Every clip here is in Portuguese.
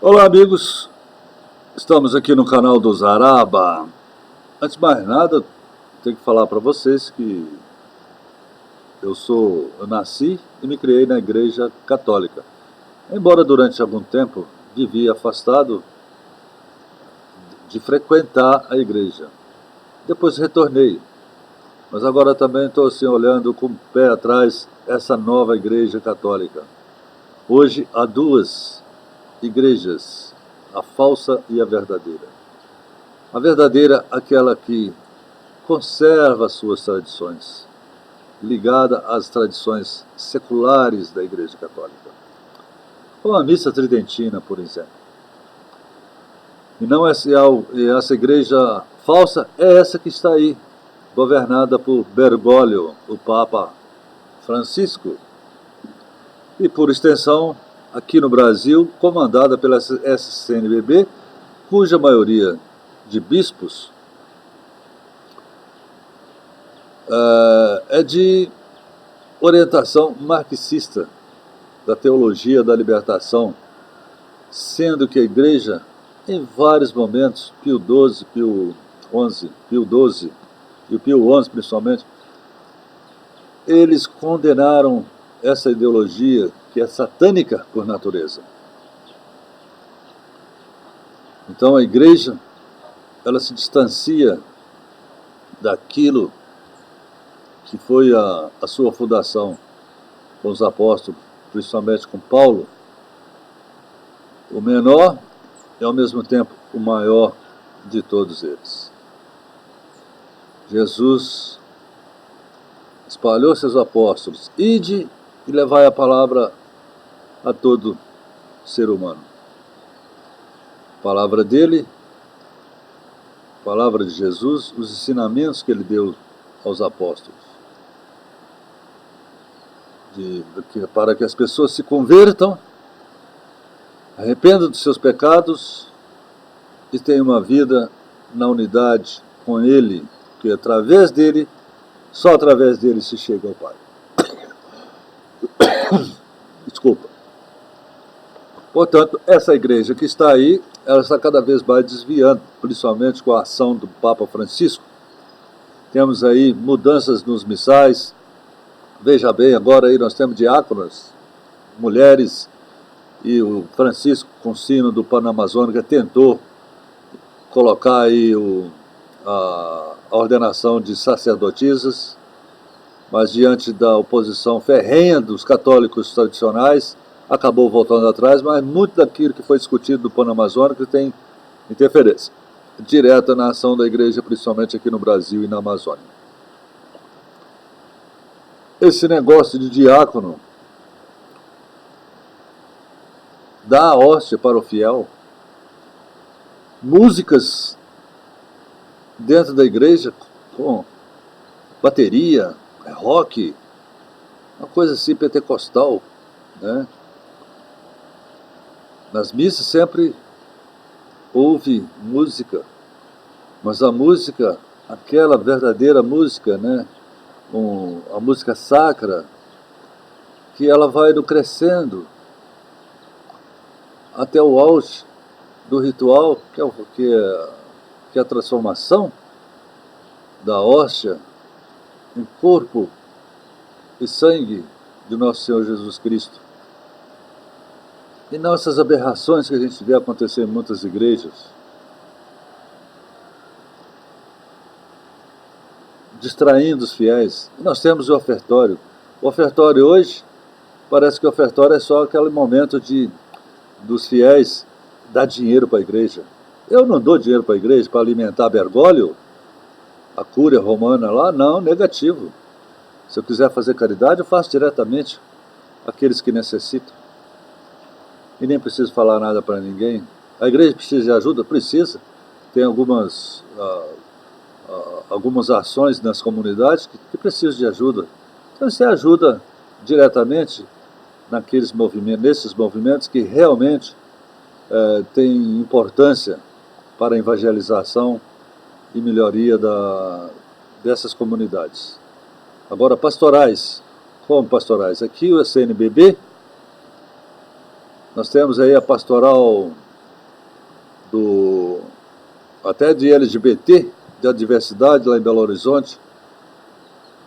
Olá, amigos. Estamos aqui no canal do Zaraba. Antes de mais nada, tenho que falar para vocês que eu nasci e me criei na Igreja Católica. Embora durante algum tempo vivi afastado de frequentar a igreja. Depois retornei, mas agora também estou assim, olhando com o pé atrás essa nova Igreja Católica. Hoje há duas igrejas, a falsa e a verdadeira. A verdadeira, aquela que conserva as suas tradições, ligada às tradições seculares da Igreja Católica, como a missa tridentina, por exemplo. E não essa igreja falsa é essa que está aí, governada por Bergoglio, o Papa Francisco, e por extensão, aqui no Brasil, comandada pela SCNBB, cuja maioria de bispos é de orientação marxista, da teologia da libertação, sendo que a Igreja, em vários momentos, Pio XII e o Pio XI principalmente, eles condenaram essa ideologia que é satânica por natureza. Então a Igreja, ela se distancia daquilo que foi a sua fundação com os apóstolos, principalmente com Paulo, o menor e ao mesmo tempo o maior de todos eles. Jesus espalhou seus apóstolos, ide e levai a palavra a todo ser humano. A palavra dele, a palavra de Jesus, os ensinamentos que ele deu aos apóstolos, para que as pessoas se convertam, arrependam dos seus pecados e tenham uma vida na unidade com ele, que através dele, só através dele se chega ao Pai. Desculpa. Portanto, essa igreja que está aí, ela está cada vez mais desviando, principalmente com a ação do Papa Francisco. Temos aí mudanças nos missais. Veja bem, agora aí nós temos diáconas, mulheres, e o Francisco, com o sino do Panamazônica, tentou colocar aí a ordenação de sacerdotisas, mas diante da oposição ferrenha dos católicos tradicionais, acabou voltando atrás, mas muito daquilo que foi discutido no Panamazônica tem interferência direta na ação da igreja, principalmente aqui no Brasil e na Amazônia. Esse negócio de diácono dá a hóstia para o fiel, músicas dentro da igreja com bateria, rock, uma coisa assim pentecostal, né? Nas missas sempre houve música, mas a música, aquela verdadeira música, né? A música sacra, que ela vai indo crescendo até o auge do ritual, que é a transformação da hóstia em corpo e sangue de nosso Senhor Jesus Cristo. E não essas aberrações que a gente vê acontecer em muitas igrejas, distraindo os fiéis. E nós temos o ofertório. O ofertório hoje, parece que o ofertório é só aquele momento dos fiéis dar dinheiro para a igreja. Eu não dou dinheiro para a igreja para alimentar Bergoglio, a cúria romana lá, não, negativo. Se eu quiser fazer caridade, eu faço diretamente àqueles que necessitam. E nem preciso falar nada para ninguém. A igreja precisa de ajuda? Precisa. Tem algumas ações nas comunidades que precisam de ajuda. Então você ajuda diretamente nesses movimentos que realmente têm importância para a evangelização e melhoria dessas comunidades. Agora, pastorais. Como pastorais? Aqui o CNBB, nós temos aí a pastoral até de LGBT, da diversidade lá em Belo Horizonte,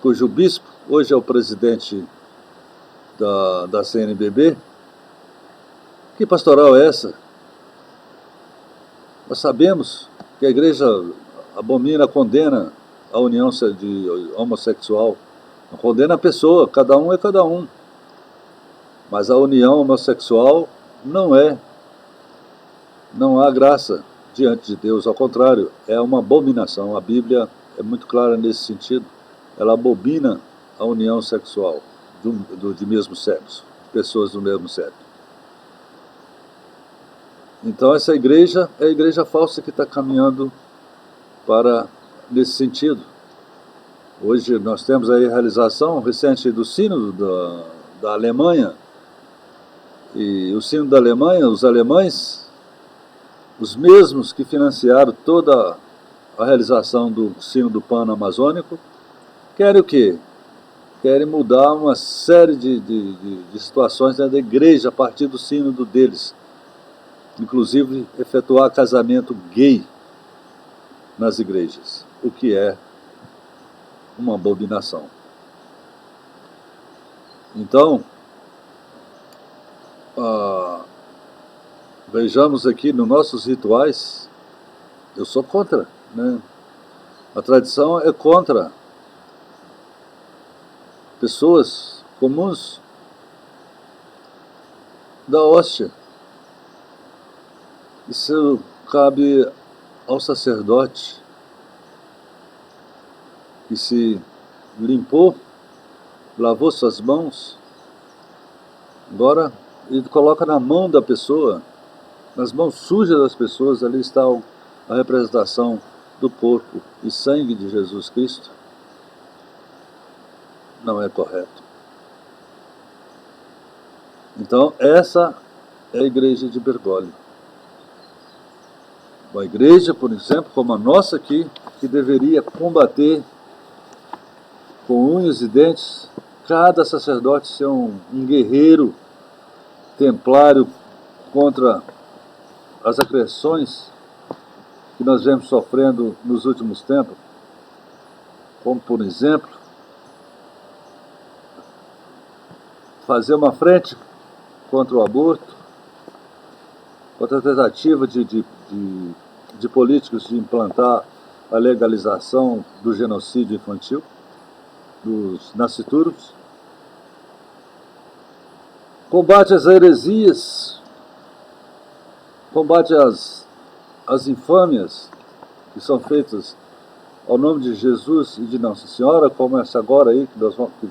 cujo bispo hoje é o presidente da CNBB. Que pastoral é essa? Nós sabemos que a igreja abomina, condena a união de homossexual, condena a pessoa, cada um é cada um. Mas a união homossexual não há graça diante de Deus, ao contrário, é uma abominação. A Bíblia é muito clara nesse sentido. Ela abomina a união sexual de mesmo sexo, pessoas do mesmo sexo. Então essa igreja é a igreja falsa que está caminhando nesse sentido. Hoje nós temos aí a realização recente do sínodo da Alemanha, e o sínodo da Alemanha, os alemães, os mesmos que financiaram toda a realização do sínodo pan-amazônico, querem o quê? Querem mudar uma série de situações dentro da igreja a partir do sínodo deles. Inclusive efetuar casamento gay nas igrejas, o que é uma abominação. Então, vejamos aqui nos nossos rituais, eu sou contra, né? A tradição é contra pessoas comuns da hóstia. Isso cabe ao sacerdote que se limpou, lavou suas mãos, agora ele coloca na mão da pessoa, nas mãos sujas das pessoas, ali está a representação do corpo e sangue de Jesus Cristo. Não é correto. Então, essa é a igreja de Bergoglio. Uma igreja, por exemplo, como a nossa aqui, que deveria combater com unhas e dentes, cada sacerdote ser um guerreiro templário contra as agressões que nós vemos sofrendo nos últimos tempos, como, por exemplo, fazer uma frente contra o aborto, contra a tentativa de políticos de implantar a legalização do genocídio infantil, dos nascituros, combate às heresias, combate às infâmias que são feitas ao nome de Jesus e de Nossa Senhora, como essa agora aí, que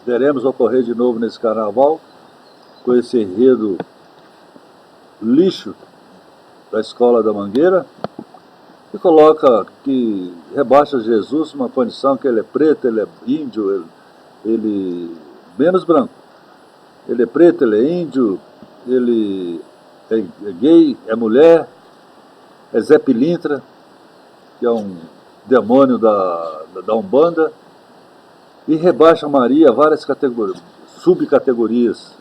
veremos ocorrer de novo nesse carnaval, com esse enredo lixo da Escola da Mangueira, que rebaixa Jesus uma condição que ele é preto, ele é índio, ele menos branco. Ele é preto, ele é índio, ele é gay, é mulher, é Zé Pilintra, que é um demônio da Umbanda, e rebaixa Maria a várias subcategorias.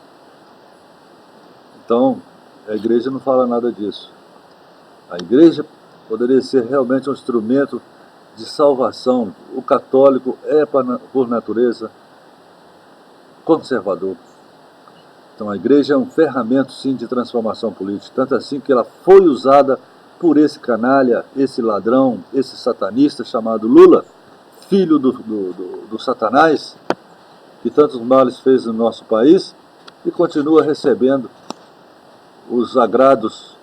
Então, a igreja não fala nada disso. A igreja poderia ser realmente um instrumento de salvação. O católico é, por natureza, conservador. Então a igreja é um ferramenta, sim, de transformação política. Tanto assim que ela foi usada por esse canalha, esse ladrão, esse satanista chamado Lula, filho do Satanás, que tantos males fez no nosso país, e continua recebendo os agrados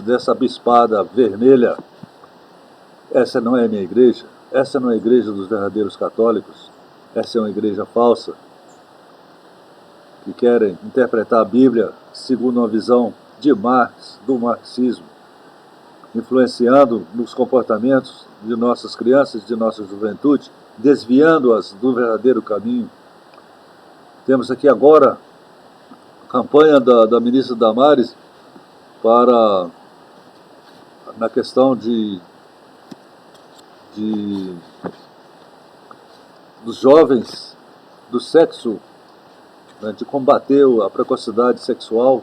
dessa bispada vermelha. Essa não é a minha igreja, essa não é a igreja dos verdadeiros católicos, essa é uma igreja falsa, que querem interpretar a Bíblia segundo uma visão de Marx, do marxismo, influenciando nos comportamentos de nossas crianças, de nossa juventude, desviando-as do verdadeiro caminho. Temos aqui agora a campanha da ministra Damares na questão dos jovens do sexo, né, de combater a precocidade sexual.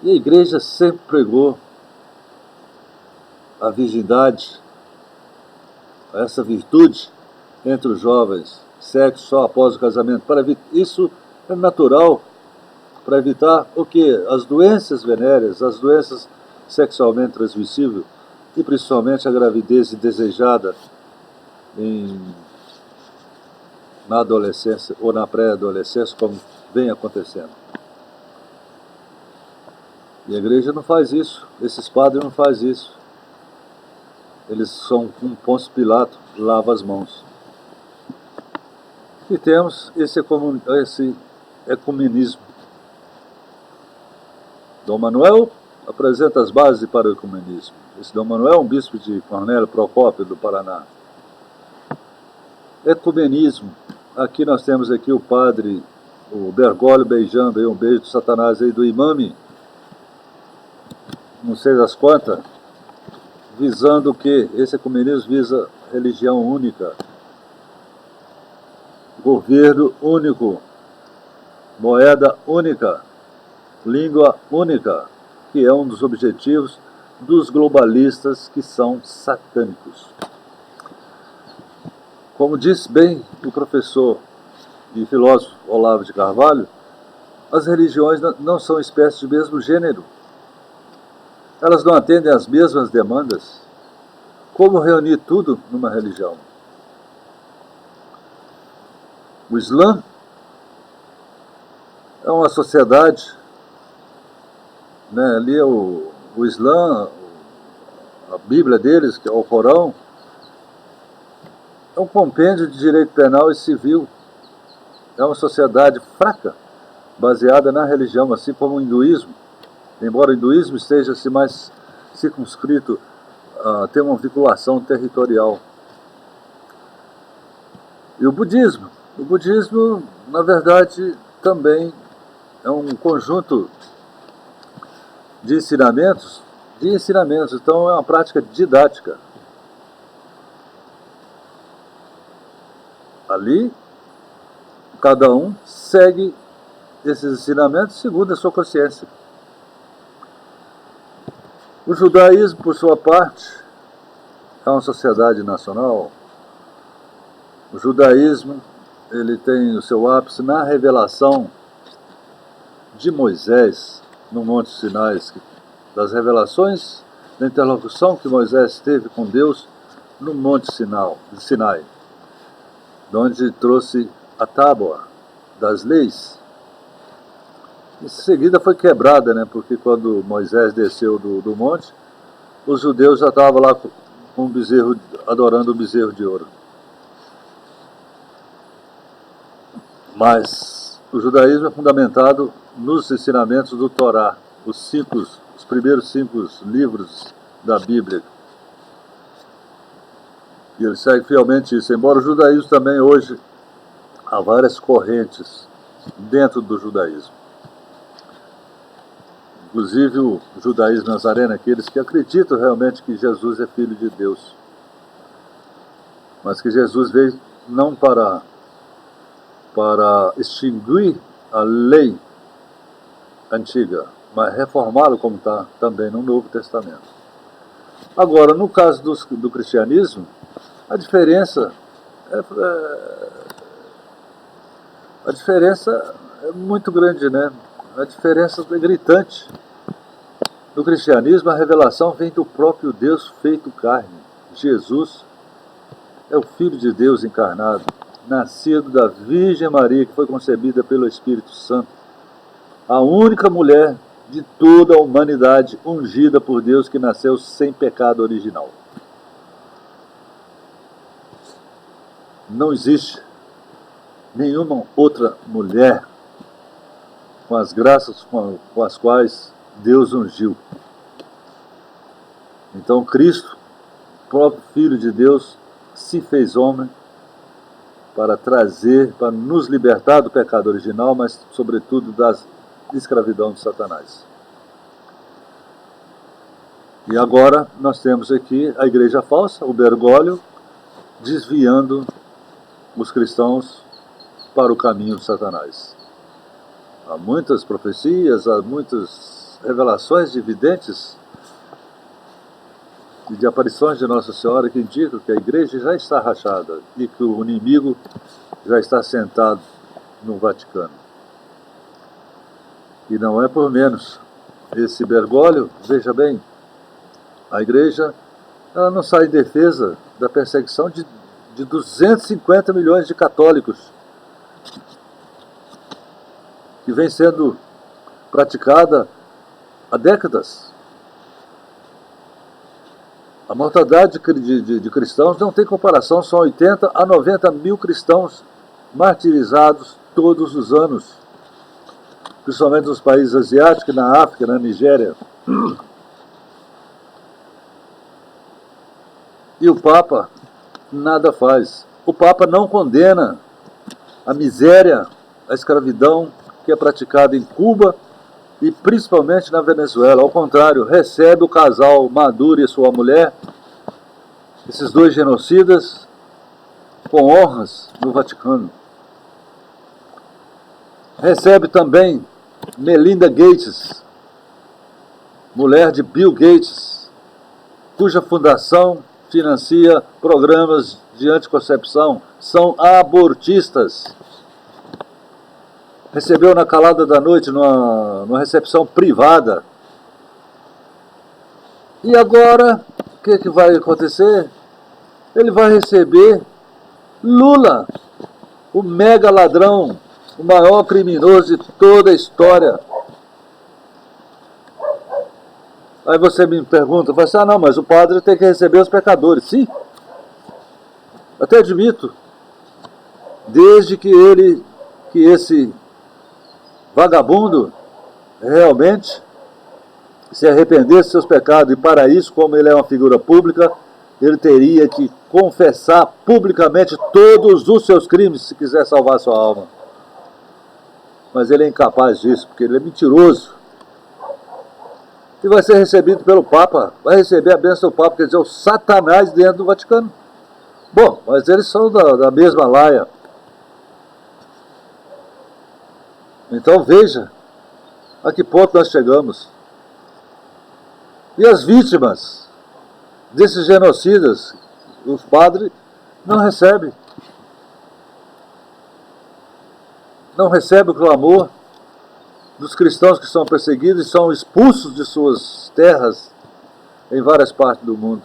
E a igreja sempre pregou a virgindade, essa virtude entre os jovens, sexo só após o casamento. Isso é natural para evitar o que? As doenças venéreas, as doenças sexualmente transmissíveis e principalmente a gravidez indesejada na adolescência ou na pré-adolescência, como vem acontecendo. E a igreja não faz isso, esses padres não fazem isso. Eles são como Pôncio Pilato, lava as mãos. E temos esse ecumenismo. Dom Manuel apresenta as bases para o ecumenismo. Esse Dom Manuel é um bispo de Cornélio Procópio, do Paraná. Ecumenismo. Aqui nós temos aqui o padre, o Bergoglio beijando aí, um beijo do Satanás aí do imame, não sei das quantas, visando o que? Esse ecumenismo visa religião única, governo único, moeda única, língua única, que é um dos objetivos dos globalistas que são satânicos. Como disse bem o professor e filósofo Olavo de Carvalho, as religiões não são espécies de mesmo gênero. Elas não atendem às mesmas demandas. Como reunir tudo numa religião? O Islã é uma sociedade, né, ali é o Islã, a Bíblia deles, que é o Corão, é um compêndio de direito penal e civil. É uma sociedade fraca, baseada na religião, assim como o hinduísmo. Embora o hinduísmo esteja mais circunscrito, tem uma vinculação territorial. E o budismo? O budismo, na verdade, também é um conjunto de ensinamentos, então é uma prática didática. Ali, cada um segue esses ensinamentos segundo a sua consciência. O judaísmo, por sua parte, é uma sociedade nacional. O judaísmo, ele tem o seu ápice na revelação de Moisés no Monte Sinai, das revelações da interlocução que Moisés teve com Deus no Monte Sinai, onde trouxe a tábua das leis. Em seguida foi quebrada, né? Porque quando Moisés desceu do monte, os judeus já estavam lá com um bezerro, adorando o bezerro de ouro. Mas o judaísmo é fundamentado nos ensinamentos do Torá, os primeiros 5 livros da Bíblia. E ele segue fielmente isso. Embora o judaísmo também hoje há várias correntes dentro do judaísmo. Inclusive o judaísmo nazareno, aqueles que acreditam realmente que Jesus é Filho de Deus. Mas que Jesus veio não para extinguir a lei antiga, mas reformá-lo como está também no Novo Testamento. Agora, no caso do cristianismo, a diferença é muito grande, né? A diferença é gritante. No cristianismo, a revelação vem do próprio Deus feito carne. Jesus é o Filho de Deus encarnado, nascido da Virgem Maria, que foi concebida pelo Espírito Santo. A única mulher de toda a humanidade ungida por Deus que nasceu sem pecado original. Não existe nenhuma outra mulher com as graças com as quais Deus ungiu. Então Cristo, próprio Filho de Deus, se fez homem para nos libertar do pecado original, mas sobretudo da escravidão de Satanás. E agora nós temos aqui a igreja falsa, o Bergoglio, desviando os cristãos para o caminho de Satanás. Há muitas profecias, há muitas as revelações de videntes e de aparições de Nossa Senhora que indicam que a igreja já está rachada e que o inimigo já está sentado no Vaticano. E não é por menos. Esse Bergoglio, veja bem, a igreja ela não sai em defesa da perseguição de 250 milhões de católicos que vem sendo praticada há décadas. A mortandade de cristãos não tem comparação, são 80 a 90 mil cristãos martirizados todos os anos, principalmente nos países asiáticos, na África, na Nigéria. E o Papa nada faz. O Papa não condena a miséria, a escravidão que é praticada em Cuba e principalmente na Venezuela. Ao contrário, recebe o casal Maduro e sua mulher, esses dois genocidas, com honras no Vaticano. Recebe também Melinda Gates, mulher de Bill Gates, cuja fundação financia programas de anticoncepção, são abortistas. Recebeu na calada da noite, numa recepção privada. E agora, o que vai acontecer? Ele vai receber Lula, o mega ladrão, o maior criminoso de toda a história. Aí você me pergunta, vai assim, não, mas o padre tem que receber os pecadores. Sim, até admito, desde que esse vagabundo realmente se arrependesse dos seus pecados, e para isso, como ele é uma figura pública, ele teria que confessar publicamente todos os seus crimes se quiser salvar sua alma. Mas ele é incapaz disso, porque ele é mentiroso. E vai ser recebido pelo Papa, vai receber a bênção do Papa, quer dizer, o Satanás dentro do Vaticano. Bom, mas eles são da mesma laia. Então veja a que ponto nós chegamos. E as vítimas desses genocidas, os padres não recebem. Não recebem o clamor dos cristãos que são perseguidos e são expulsos de suas terras em várias partes do mundo.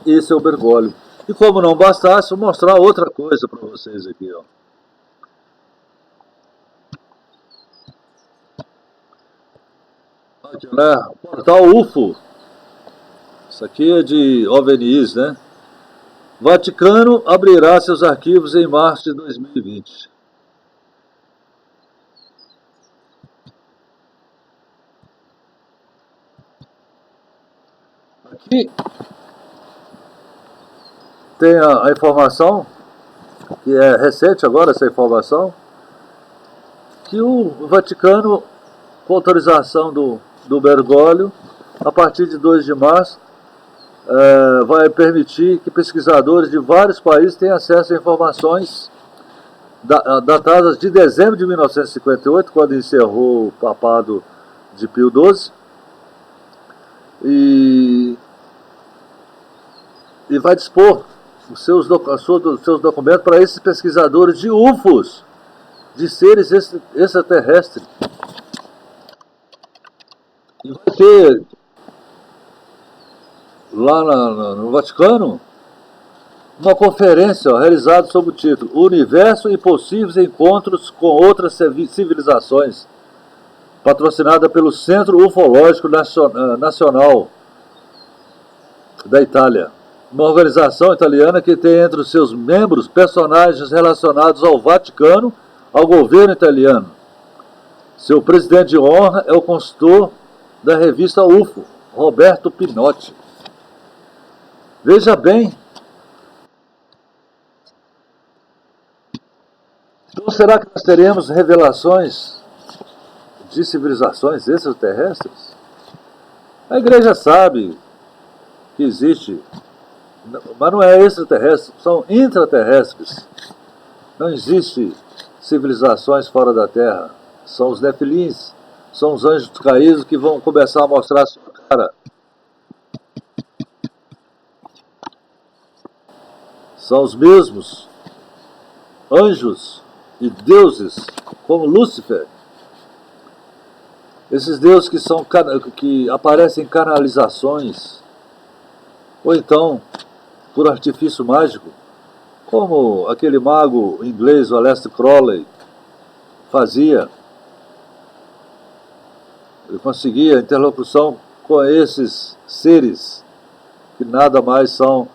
Esse é o Bergoglio. E como não bastasse, vou mostrar outra coisa para vocês aqui, ó. Aqui, né? Portal UFO. Isso aqui é de OVNIs, né? Vaticano abrirá seus arquivos em março de 2020. Aqui tem a informação, que é recente agora essa informação, que o Vaticano, com autorização do Bergoglio, a partir de 2 de março, vai permitir que pesquisadores de vários países tenham acesso a informações datadas de dezembro de 1958, quando encerrou o papado de Pio XII, e vai dispor os seus documentos para esses pesquisadores de UFOs, de seres extraterrestres. E vai ter lá no Vaticano uma conferência realizada sob o título O Universo e Possíveis Encontros com Outras Civilizações, patrocinada pelo Centro Ufológico Nacional da Itália, uma organização italiana que tem entre os seus membros personagens relacionados ao Vaticano, ao governo italiano. Seu presidente de honra é o consultor da revista UFO, Roberto Pinotti. Veja bem. Então, será que nós teremos revelações de civilizações extraterrestres? A igreja sabe que existe, mas não é extraterrestre, são intraterrestres. Não existe civilizações fora da Terra, são os nefilins, São os anjos caídos que vão começar a mostrar a sua cara. São os mesmos anjos e deuses, como Lúcifer. Esses deuses que aparecem em canalizações, ou então por artifício mágico, como aquele mago inglês, o Aleister Crowley, fazia. Ele conseguia interlocução com esses seres que nada mais são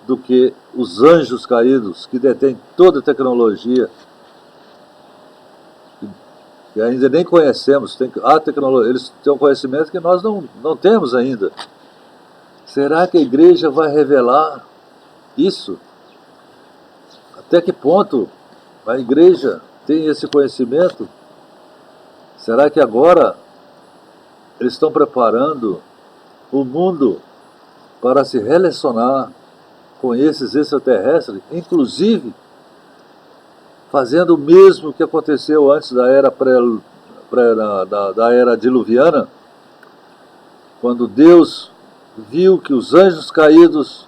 do que os anjos caídos, que detêm toda a tecnologia, que ainda nem conhecemos. A tecnologia, eles têm um conhecimento que nós não temos ainda. Será que a igreja vai revelar isso? Até que ponto a igreja tem esse conhecimento? Será que agora eles estão preparando o mundo para se relacionar com esses extraterrestres, inclusive fazendo o mesmo que aconteceu antes da era da era diluviana, quando Deus viu que os anjos caídos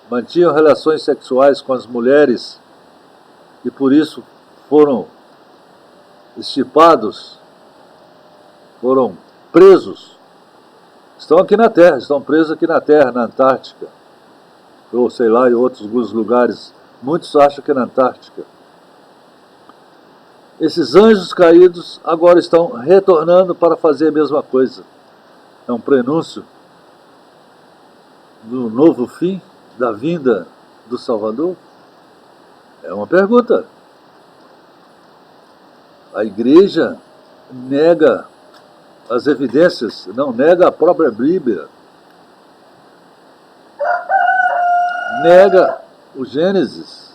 mantinham relações sexuais com as mulheres e por isso foram extirpados, foram presos. Estão aqui na Terra, estão presos aqui na Terra, na Antártica, ou sei lá, em outros lugares. Muitos acham que é na Antártica. Esses anjos caídos agora estão retornando para fazer a mesma coisa. É um prenúncio do novo fim, da vinda do Salvador? É uma pergunta. A igreja nega as evidências, não nega a própria Bíblia. Nega o Gênesis,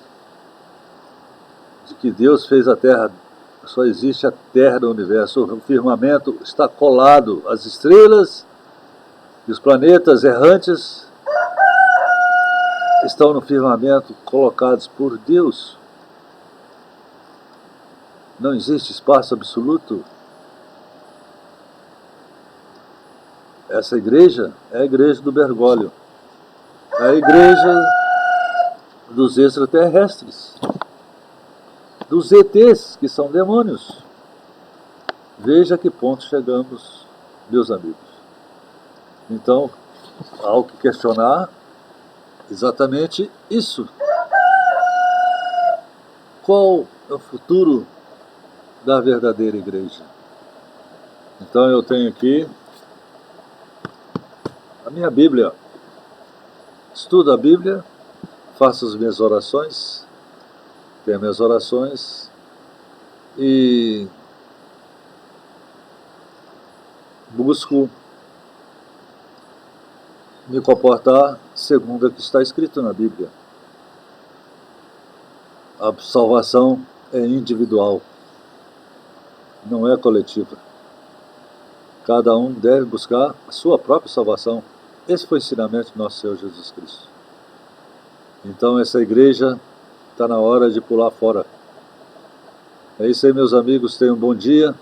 de que Deus fez a Terra, só existe a Terra no universo. O firmamento está colado, as estrelas e os planetas errantes estão no firmamento colocados por Deus. Não existe espaço absoluto. Essa igreja é a igreja do Bergoglio, é a igreja dos extraterrestres, dos ETs, que são demônios. Veja a que ponto chegamos, meus amigos. Então, há o que questionar exatamente isso. Qual é o futuro da verdadeira igreja? Então eu tenho aqui a minha Bíblia. Estudo a Bíblia, faço as minhas orações, tenho as minhas orações e busco me comportar segundo o que está escrito na Bíblia. A salvação é individual, não é coletiva. Cada um deve buscar a sua própria salvação. Esse foi o ensinamento do nosso Senhor Jesus Cristo. Então essa igreja está na hora de pular fora. É isso aí, meus amigos, tenham um bom dia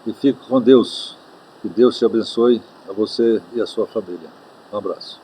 e fique com Deus. Que Deus te abençoe, a você e a sua família. Um abraço.